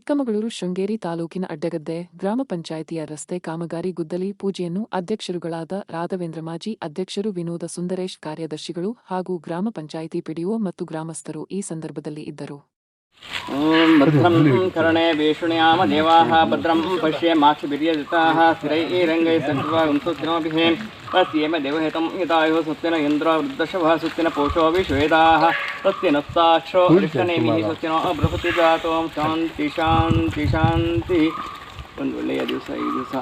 ಚಿಕ್ಕಮಗಳೂರು ಶೃಂಗೇರಿ ತಾಲೂಕಿನ ಅಡ್ಡಗದ್ದೆ ಗ್ರಾಮ ಪಂಚಾಯಿತಿಯ ರಸ್ತೆ ಕಾಮಗಾರಿ ಗುದ್ದಲಿ ಪೂಜೆಯನ್ನು ಅಧ್ಯಕ್ಷರುಗಳಾದ ರಾಘವೇಂದ್ರ ಮಾಜಿ ಅಧ್ಯಕ್ಷರು ವಿನೋದ ಸುಂದರೇಶ್ ಕಾರ್ಯದರ್ಶಿಗಳು ಹಾಗೂ ಗ್ರಾಮ ಪಂಚಾಯಿತಿ ಪಿಡಿಒ ಮತ್ತು ಗ್ರಾಮಸ್ಥರು ಈ ಸಂದರ್ಭದಲ್ಲಿ ಇದ್ದರು. ಓಂ ಭದ್ರಂ ಕರ್ಣೇ ವೇಷುಣ್ಯಾಮ ದೇವಾಃ ಭದ್ರಂ ಪಶ್ಯೇಮಾಕ್ಷಿಭಿರ್ಯಜತಾಃ ಸ್ಥಿರೈರಂಗೈಃ ಸತ್ವಾಂಸುತ್ತಿನೋಭಿಃ ತಸ್ಯೇಮ ದೇವಹಿತಂ ಯತಾಯುಃ ಸುತ್ತಿನ ಇಂದ್ರ ವೃದ್ಧಶವಃ ಸುತ್ತಿನ ಪೋಷೋ ವಿಶ್ವೇದಾಃ ತಸ್ಯ ನಸ್ತಾಕ್ಷೋ ಅರಿಷ್ಟನೇಮಿಃ ಸುತ್ತಿನೋ ಬೃಹತಿ ಜಾತೋ ಶಾಂತಿ ಶಾಂತಿ ಶಾಂತಿ. ಒಂದು ಒಳ್ಳೆಯ ದಿವಸ ಈ ದಿವಸ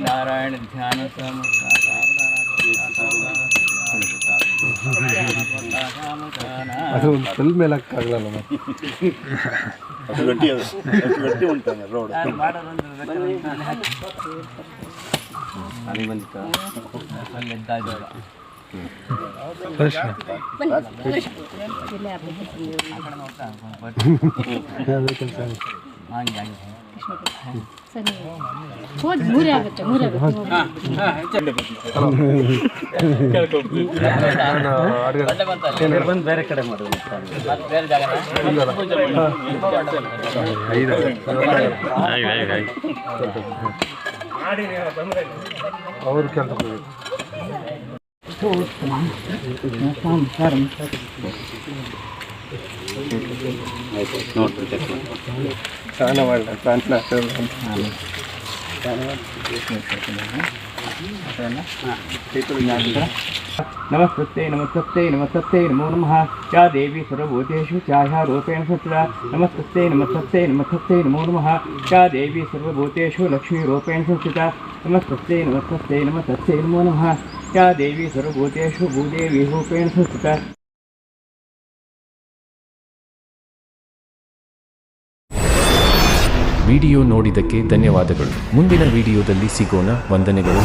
ನಾರಾಯಣ ಧ್ಯಾನ ಅದು ಒಂದು ಫಿಲ್ಮ್ ಮೇಲಕ್ಕಾಗಲ್ಲ ಗಟ್ಟಿ ಉಂಟಾನೆ ರೋಡ್ ಬೇರೆ ಕಡೆ ಮಾಡೋದು ಅವ್ರ ಕೆಲಸ ಸ್ನಾನ ಮಾಡಲ ನಮಸ್ತೇ ನಮಸ್ತೇ ನಮಸ್ತೇ ನಮೋ ನಮಃ ಚ ದೇವಿ ಸರ್ವಭೂತೇಷು ಛಾಯಾರೂಪೇಣ ಸತ್ಯ ನಮಸ್ತೇ ನಮಸ್ತೇ ನಮಸ್ತೇ ನಮೋ ನಮಃ ಚ ದೇವಿ ಸರ್ವಭೂತೇಷು ಲಕ್ಷ್ಮೀರೂಪೇಣ ಸಂಸ್ಥಿತ ನಮಸ್ತೇ ನಮಸ್ತೇ ನಮಸ್ತೇ ನಮೋ ನಮಃ ಚ ದೇವಿ ಸರ್ವಭೂತೇಷು ಭೂದೇವಿ ರೂಪೇಣ ಸಂಸ್ಥಿತ. ವಿಡಿಯೋ ನೋಡಿದ್ದಕ್ಕೆ ಧನ್ಯವಾದಗಳು. ಮುಂದಿನ ವಿಡಿಯೋದಲ್ಲಿ ಸಿಗೋಣ. ವಂದನೆಗಳು.